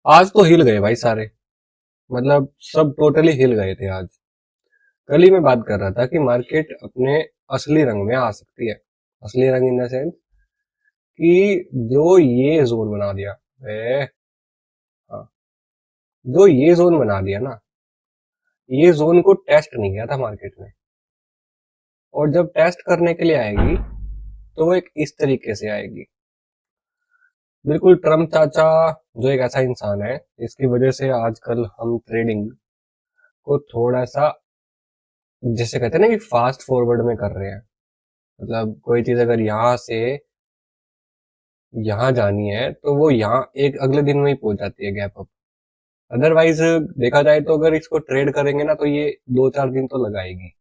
आज तो हिल गए भाई सारे। मतलब सब टोटली हिल गए थे आज। कल ही मैं बात कर रहा था कि मार्केट अपने असली रंग में आ सकती है। असली रंग इन द सेंस कि जो ये जोन बना दिया ए, हाँ, जो ये जोन बना दिया ना, ये जोन को टेस्ट नहीं किया था मार्केट ने। और जब टेस्ट करने के लिए आएगी तो वो एक इस तरीके से आएगी। बिल्कुल ट्रम्प चाचा जो एक ऐसा इंसान है जिसकी वजह से आजकल हम ट्रेडिंग को थोड़ा सा, जैसे कहते हैं ना, कि फास्ट फॉरवर्ड में कर रहे हैं। मतलब कोई चीज अगर यहाँ से यहाँ जानी है तो वो यहाँ एक अगले दिन में ही पहुंच जाती है गैप अप। अदरवाइज देखा जाए तो अगर इसको ट्रेड करेंगे ना तो ये 2-4 दिन तो लगाएगी।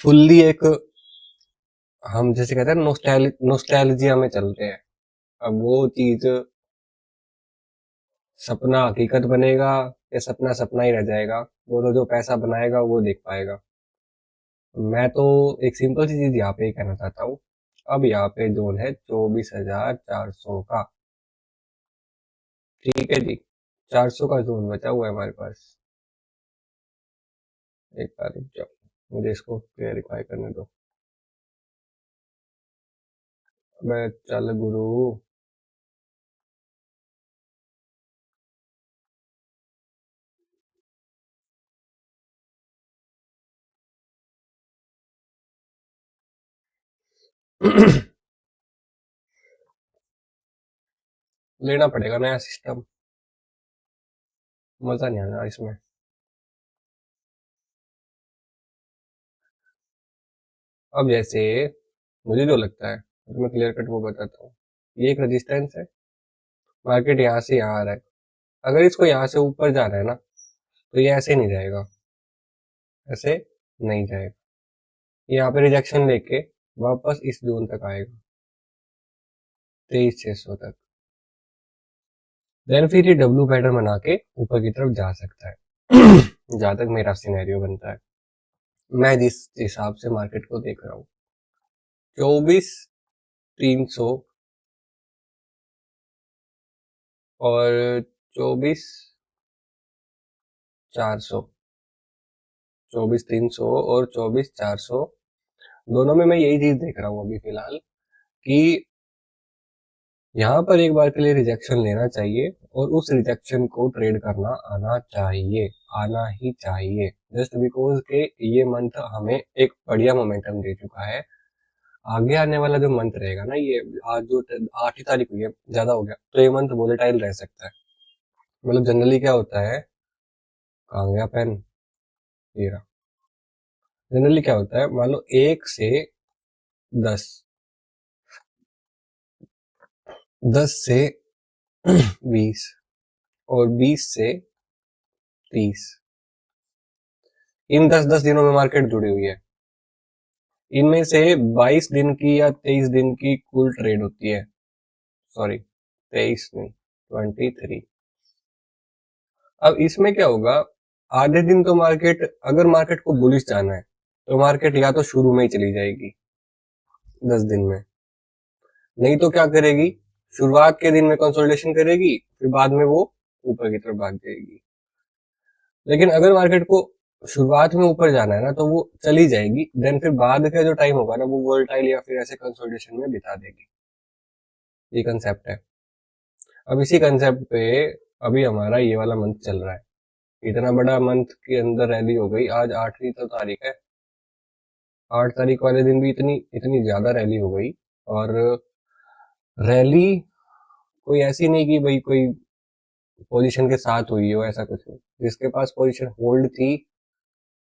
फुल्ली एक, हम जैसे कहते हैं नोस्टैल्जिया में चलते हैं। अब वो चीज, सपना हकीकत बनेगा या सपना सपना ही रह जाएगा, वो तो जो पैसा बनाएगा वो देख पाएगा। मैं तो एक सिंपल सी चीज यहाँ पे ही कहना चाहता हूँ। अब यहाँ पे जोन है 24,400 का। ठीक है जी, 400 का जोन बचा हुआ है हमारे पास। एक बार रुक जाओ, मुझे इसको क्लियरिफाई करने दो। मैं चल गुरु। लेना पड़ेगा नया सिस्टम। मजा नहीं आना इसमें। अब जैसे मुझे जो लगता है, तो मैं क्लियर कट वो बताता हूँ। ये एक रेजिस्टेंस है। मार्केट यहाँ से यहाँ आ रहा है। अगर इसको यहाँ से ऊपर जाना है ना तो ये ऐसे नहीं जाएगा। ऐसे नहीं जाएगा। ये यहाँ पे रिजेक्शन लेके वापस इस जोन तक आएगा, 23,600 तक। देन फिर ये डब्ल्यू पैटर्न बना के ऊपर की तरफ जा सकता है। जहां तक मेरा सिनेरियो बनता है, मैं जिस हिसाब से मार्केट को देख रहा हूँ, 24,300 और 24,400, 24,300 और 24,400 दोनों में मैं यही चीज देख रहा हूँ अभी फिलहाल, कि यहाँ पर एक बार के लिए रिजेक्शन लेना चाहिए और उस रिजेक्शन को ट्रेड करना आना चाहिए। आना ही चाहिए, जस्ट बिकॉज के ये मंथ हमें एक बढ़िया मोमेंटम दे चुका है। आगे आने वाला जो मंथ रहेगा ना, ये आज जो 8 ही तारीख हुई है, ज्यादा हो गया, तो ये मंथ वोलेटाइल रह सकता है। मतलब जनरली क्या होता है, कहाँ गया पेन, ये रहा। जनरली क्या होता है, मान लो 1 से 10, 10 से 20 और 20 से 30, इन 10-10 दिनों में मार्केट जुड़ी हुई है। इनमें से 22 दिन की या 23 दिन की कुल ट्रेड होती है। सॉरी, 23 नहीं, 23। अब इसमें क्या होगा, आधे दिन तो मार्केट, अगर मार्केट को बुलिश जाना है तो मार्केट या तो शुरू में ही चली जाएगी 10 दिन में, नहीं तो क्या करेगी, शुरुआत के दिन में कंसोलिडेशन करेगी, फिर बाद में वो ऊपर की तरफ भाग जाएगी। लेकिन अगर मार्केट को शुरुआत में ऊपर जाना है ना तो वो चली जाएगी, देन फिर बाद का जो टाइम होगा ना वो वोलेटाइल या फिर ऐसे कंसोलिडेशन में बिता देगी। ये कंसेप्ट है। अब इसी कंसेप्ट पे अभी हमारा ये वाला मंथ चल रहा है। इतना बड़ा मंथ के अंदर रैली हो गई। आज 8वीं तो तारीख है, 8 तारीख वाले दिन भी इतनी इतनी ज्यादा रैली हो गई। और रैली कोई ऐसी नहीं कि भाई कोई पोजीशन के साथ हुई हो, ऐसा कुछ नहीं। जिसके पास पोजीशन होल्ड थी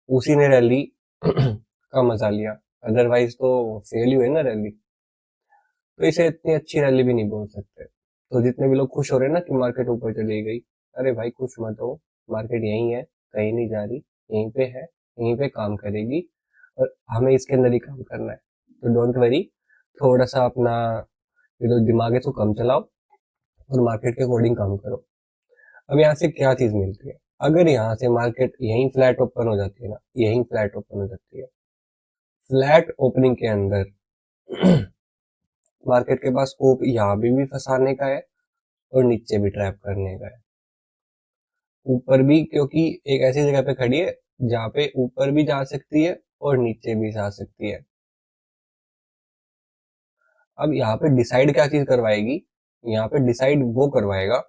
उसी ने रैली का मजा लिया। अदरवाइज तो फेल ही हुई ना रैली। तो इसे इतनी अच्छी रैली भी नहीं बोल सकते। तो जितने भी लोग खुश हो रहे हैं ना कि मार्केट ऊपर चली गई, अरे भाई खुश मत हो। मार्केट यहीं है, कहीं नहीं जा रही, यहीं पे है, यहीं पे काम करेगी और हमें इसके अंदर ही काम करना है। तो डोंट वरी, थोड़ा सा अपना ये जो दिमाग है तो कम चलाओ और मार्केट के अकॉर्डिंग काम करो। अब यहाँ से क्या चीज मिलती है, अगर यहाँ से मार्केट यहीं फ्लैट ओपन हो जाती है ना, यहीं फ्लैट ओपन हो जाती है, फ्लैट ओपनिंग के अंदर मार्केट के पास स्कोप यहाँ भी फंसाने का है और नीचे भी ट्रैप करने का है। ऊपर भी, क्योंकि एक ऐसी जगह पे खड़ी है जहाँ पे ऊपर भी जा सकती है और नीचे भी जा सकती है। अब यहाँ पे डिसाइड क्या चीज करवाएगी, यहाँ पे डिसाइड वो करवाएगा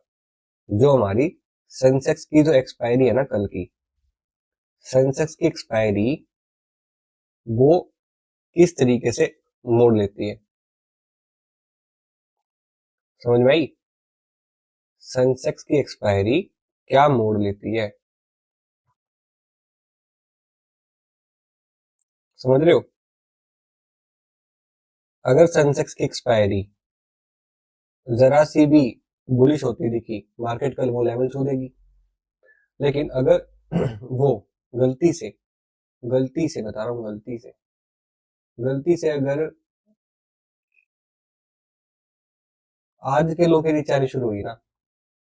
जो हमारी सेंसेक्स की जो एक्सपायरी है ना कल की, सेंसेक्स की एक्सपायरी वो किस तरीके से मोड़ लेती है। समझ में आई? सेंसेक्स की एक्सपायरी क्या मोड़ लेती है, समझ रहे हो? अगर सेंसेक्स की एक्सपायरी जरा सी भी बुलिश होती दिखी, मार्केट कल वो लेवल छू देगी। लेकिन अगर वो गलती से बता रहा हूँ, गलती से अगर आज के लो के नीचे आनी शुरू हुई ना,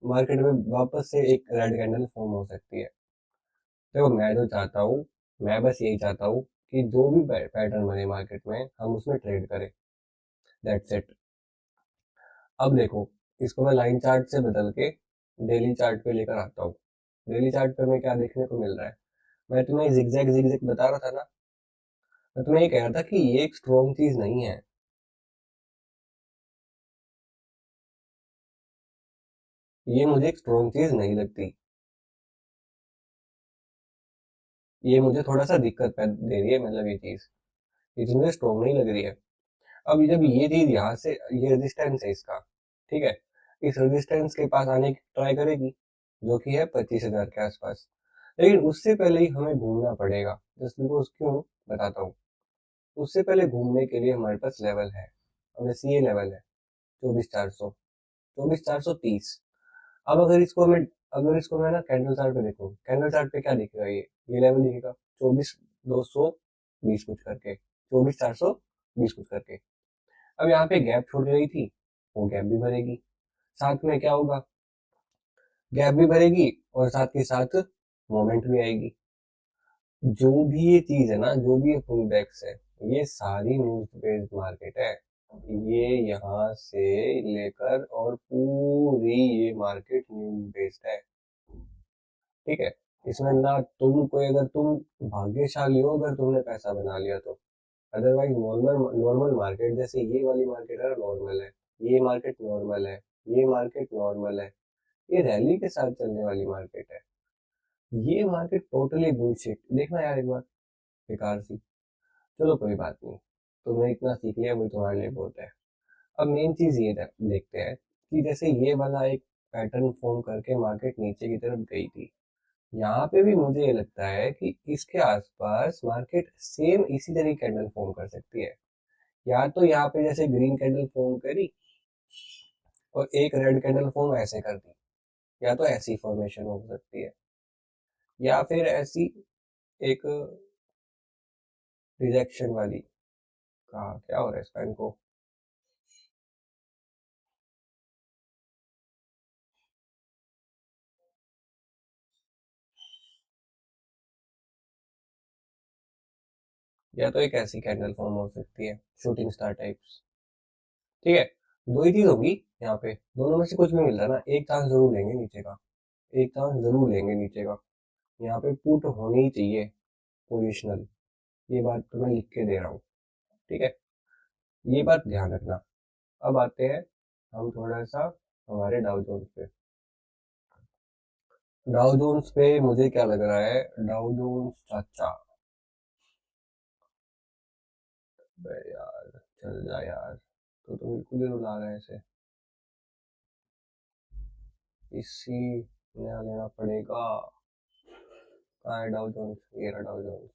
मार्केट में वापस से एक रेड कैंडल फॉर्म हो सकती है। देखो मैं जो चाहता हूँ, मैं बस यही चाहता हूँ कि जो भी पैटर्न बने मार्केट में हम उसमें ट्रेड करें, दैट्स इट। अब देखो, इसको मैं लाइन चार्ट से बदल के डेली चार्ट पे लेकर आता हूँ। डेली चार्ट पे मैं क्या देखने को मिल रहा है, मैं तुम्हें जिगजैग जिगजैग बता रहा था ना, मैं तुम्हें ये कह रहा था कि ये एक स्ट्रॉन्ग चीज नहीं है, ये मुझे एक स्ट्रॉन्ग चीज नहीं लगती, ये मुझे थोड़ा सा दिक्कत दे रही है, मतलब ये चीज, ये मुझे स्ट्रॉन्ग नहीं लग रही है। अब जब ये चीज यहाँ से, ये रेजिस्टेंस है इसका, ठीक है, इस रेजिस्टेंस के पास आने की ट्राई करेगी, जो कि है 25,000 के आसपास। लेकिन उससे पहले ही हमें घूमना पड़ेगा, जस्ट बिकॉज क्यों बताता हूँ। उससे पहले घूमने के लिए हमारे पास लेवल है, और जैसे ये लेवल है 24,400, 24,430। अब अगर इसको मैं ना कैंडल चार्ट पे देखूँ, कैंडल चार्ट पे क्या दिखेगा, ये लेवल दिखेगा 24,220 कुछ करके, 24,420 कुछ करके। अब यहाँ पे गैप छोड़ रही थी, वो गैप भी भरेगी, साथ में क्या होगा, गैप भी भरेगी और साथ के साथ मोमेंट भी आएगी। जो भी ये चीज है ना, जो भी ये पुल बैक्स है, ये सारी न्यूज बेस्ड मार्केट है। ये यहाँ से लेकर और पूरी ये मार्केट न्यूज बेस्ड है, ठीक है। इसमें ना तुम कोई, अगर तुम भाग्यशाली हो अगर तुमने पैसा बना लिया तो, अदरवाइज नॉर्मल नॉर्मल मार्केट, जैसे ये वाली मार्केट है नॉर्मल है, ये मार्केट नॉर्मल है, ये मार्केट नॉर्मल है, ये रैली के साथ चलने वाली मार्केट है। ये मार्केट टोटली बुलशिट, देखना यार एक बार, बेकार सी। चलो कोई बात नहीं, तुमने इतना सीख लिया वही तुम्हारे लिए बहुत है। अब मेन चीज ये देखते हैं कि जैसे ये वाला एक पैटर्न फॉर्म करके मार्केट नीचे की तरफ गई थी, यहाँ पे भी मुझे ये लगता है कि इसके आसपास मार्केट सेम इसी तरह कैंडल फॉर्म कर सकती है। या तो यहाँ पे जैसे ग्रीन कैंडल फॉर्म करी और एक रेड कैंडल फॉर्म ऐसे कर दी, या तो ऐसी फॉर्मेशन हो सकती है, या फिर ऐसी एक रिजेक्शन वाली, कहा क्या हो रहा है इसका इनको, या तो एक ऐसी कैंडल फॉर्म हो सकती है, शूटिंग स्टार टाइप्स, ठीक है। दो ही चीज होगी यहाँ पे, दोनों में से कुछ भी मिल रहा है ना, एक चांस जरूर लेंगे नीचे का, एक चांस जरूर लेंगे नीचे का। यहाँ पे पुट होनी ही चाहिए पोजिशनल, ये बात तो मैं लिख के दे रहा हूँ, ठीक है, ये बात ध्यान रखना। अब आते हैं हम थोड़ा सा हमारे डाउ जोन्स पे। डाउ जोन्स पे मुझे क्या लग रहा है, डाउ जोन्स चाचा, बे यार चल जा यार, तो बिल्कुल ही रुला रहा है ऐसे, इसी नया लेना पड़ेगा। कहाँ है डाउ जोन्स, ये रहा डाउ जोन्स।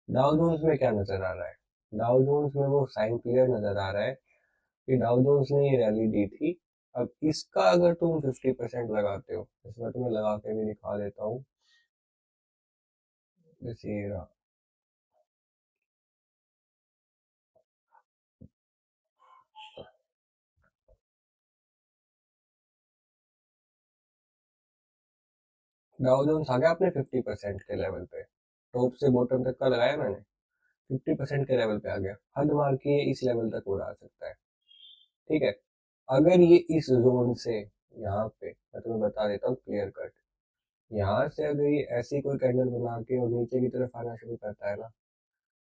डाउ जोन्स में क्या नजर आ रहा है, डाउ जोन्स में वो साइन क्लियर नजर आ रहा है कि डाउ जोन्स ने ये रैली दी थी। अब इसका अगर तुम 50% लगाते हो, इसमें तुम्हें लगा के भी दिखा देता हूँ, जैसे ये रहा, डाउ जोन्स आ गया अपने 50% के लेवल पे, टॉप से बॉटम तक का लगाया मैंने, 50% के लेवल पे आ गया, हद मार के इस लेवल तक और आ सकता है। ठीक है। अगर ये इस जोन से यहाँ पे, मैं तुम्हें बता देता हूँ क्लियर कट, यहाँ से अगर ये ऐसी कोई कैंडल बना के और नीचे की तरफ आना शुरू करता है ना,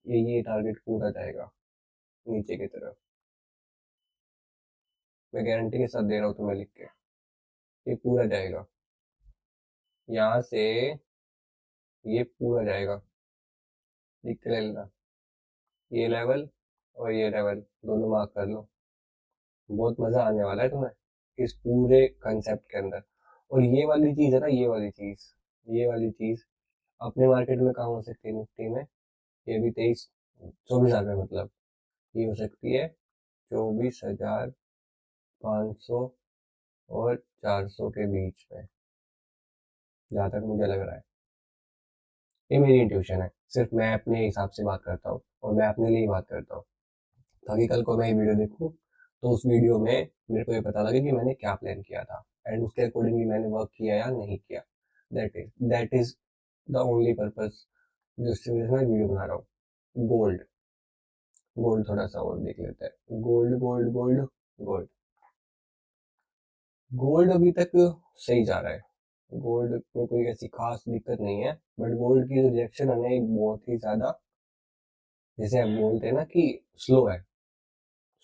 ये टारगेट पूरा जाएगा नीचे की तरफ। मैं गारंटी के साथ दे रहा हूँ तुम्हें लिख के, ये पूरा जाएगा यहाँ से, ये पूरा जाएगा। लिख के ले लेना, ये लेवल और ये लेवल दोनों मार्क कर लो। बहुत मजा आने वाला है तुम्हें इस पूरे कंसेप्ट के अंदर। और ये वाली चीज है ना, ये वाली चीज अपने मार्केट में कहाँ हो सकती है निफ्टी में, ये भी 24,000 में, मतलब ये हो सकती है 24,500 और 400 के बीच में, जहाँ तक मुझे लग रहा है। ये मेरी इंट्यूशन है, सिर्फ मैं अपने हिसाब से बात करता हूँ और मैं अपने लिए ही बात करता हूँ, ताकि कल को मैं ये वीडियो देखूँ तो उस वीडियो में मेरे को ये पता लगे कि मैंने क्या प्लान किया था एंड उसके अकॉर्डिंगली मैंने वर्क किया या नहीं किया। That is the only purpose जिससे मैं वीडियो बना रहा हूँ। गोल्ड, गोल्ड थोड़ा सा और देख लेते हैं। Gold gold gold gold gold अभी तक सही जा रहा है, गोल्ड में कोई ऐसी खास दिक्कत नहीं है, बट गोल्ड की जो रिएक्शन है ना, एक बहुत ही ज्यादा, जैसे हम बोलते हैं ना कि स्लो है,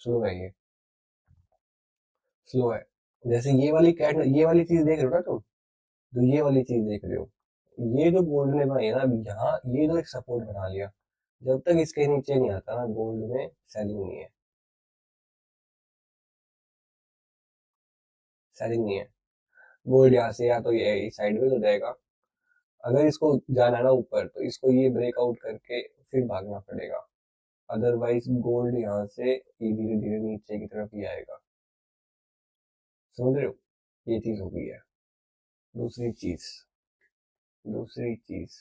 स्लो है ये, स्लो है। जैसे ये वाली कैट, ये वाली चीज देख रहे हो ना तुम, तो ये वाली चीज देख रहे हो, ये जो गोल्ड ने बनाई है ना अभी यहाँ, ये जो एक सपोर्ट बना लिया, जब तक इसके नीचे नहीं आता ना गोल्ड में सेलिंग नहीं है, सेलिंग नहीं है। गोल्ड यहाँ से या तो ये साइडवेज हो जाएगा, अगर इसको जाना है ना ऊपर तो इसको ये ब्रेकआउट करके फिर भागना पड़ेगा, अदरवाइज गोल्ड यहाँ से ये धीरे धीरे नीचे की तरफ ही आएगा। समझ रहे हो, ये चीज हो गई है। दूसरी चीज, दूसरी चीज,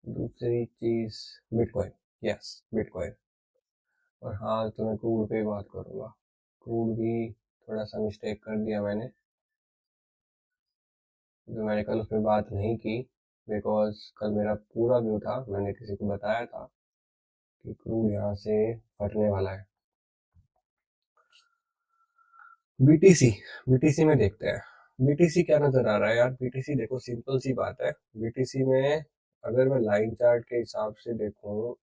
दूसरी चीज, बिटकॉइन। Yes, bitcoin. और हाँ, तो मैं क्रूड पे बात करूंगा। क्रूड भी थोड़ा सा मिस्टेक कर दिया मैंने, जो मैंने कल उस पर बात नहीं की, बिकॉज कल मेरा पूरा व्यू था, मैंने किसी को बताया था कि क्रूड यहाँ से फटने वाला है। बीटीसी, बीटीसी में देखते हैं बीटीसी क्या नजर आ रहा है यार। बीटीसी देखो, सिंपल सी बात है, बीटीसी में अगर मैं लाइन चार्ट के हिसाब से देखूं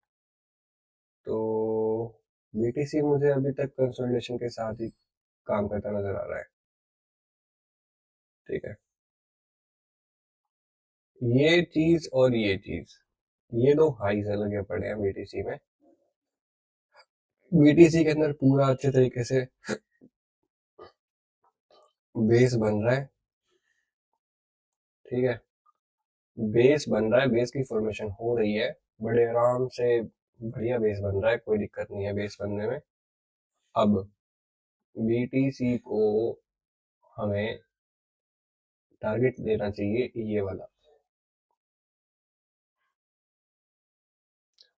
तो बीटीसी मुझे अभी तक कंसोलिडेशन के साथ ही काम करता नजर आ रहा है। ठीक है, ये चीज और ये चीज, ये दो हाई से लगे पड़े हैं बीटीसी में। बीटीसी के अंदर पूरा अच्छे तरीके से बेस बन रहा है। ठीक है, बेस बन रहा है, बेस की फॉर्मेशन हो रही है, बड़े आराम से बढ़िया बेस बन रहा है, कोई दिक्कत नहीं है बेस बनने में। अब बीटीसी को हमें टारगेट देना चाहिए ये वाला,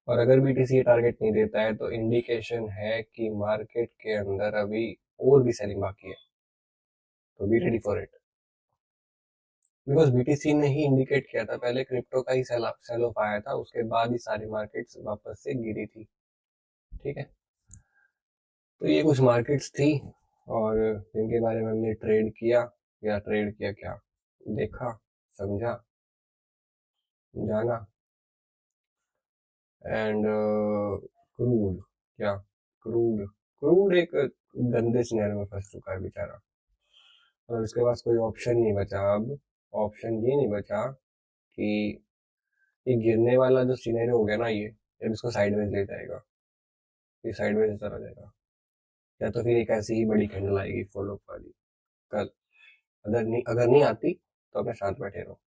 और अगर बीटीसी टारगेट नहीं देता है तो इंडिकेशन है कि मार्केट के अंदर अभी और भी सेलिंग बाकी है, तो be ready for it. Because BTC ने ही इंडिकेट किया था, पहले क्रिप्टो का ही सेल ऑफ आया था, उसके बाद ही सारी मार्केट्स वापस से गिरी थी। ठीक है, तो ये कुछ मार्केट्स थी और जिनके बारे में हमने ट्रेड किया, या ट्रेड किया क्या, देखा, समझा, जाना। एंड क्रूड, क्या, क्रूड, क्रूड एक गंदे सिनेरियो में फंस चुका है बेचारा, और उसके पास कोई ऑप्शन नहीं बचा अब। ऑप्शन ये नहीं बचा कि ये गिरने वाला जो सिनेरियो हो गया ना, ये जब इसको साइडवेज ले जाएगा, ये साइडवेज चला जाएगा, या तो फिर एक ऐसी ही बड़ी कैंडल आएगी फॉलो वाली कल। अगर नहीं आती तो अपने साथ बैठे रहो।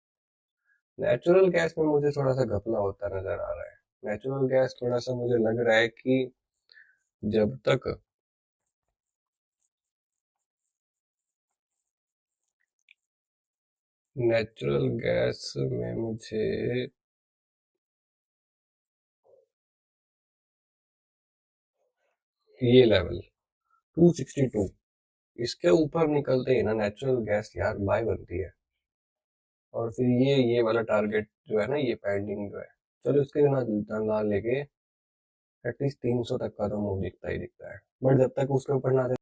नेचुरल गैस में मुझे थोड़ा सा घपला होता नजर आ रहा है। नेचुरल गैस थोड़ा सा मुझे लग रहा है कि जब तक नेचुरल गैस में मुझे ये लेवल 262, इसके ऊपर निकलते ही ना नेचुरल गैस यार बाय बनती है, और फिर ये वाला टारगेट जो है ना, ये पेंडिंग जो है, चलो इसके ना लेके एटलीस्ट 300 तक का तो मूव दिखता ही दिखता है, बट जब तक उसके ऊपर ना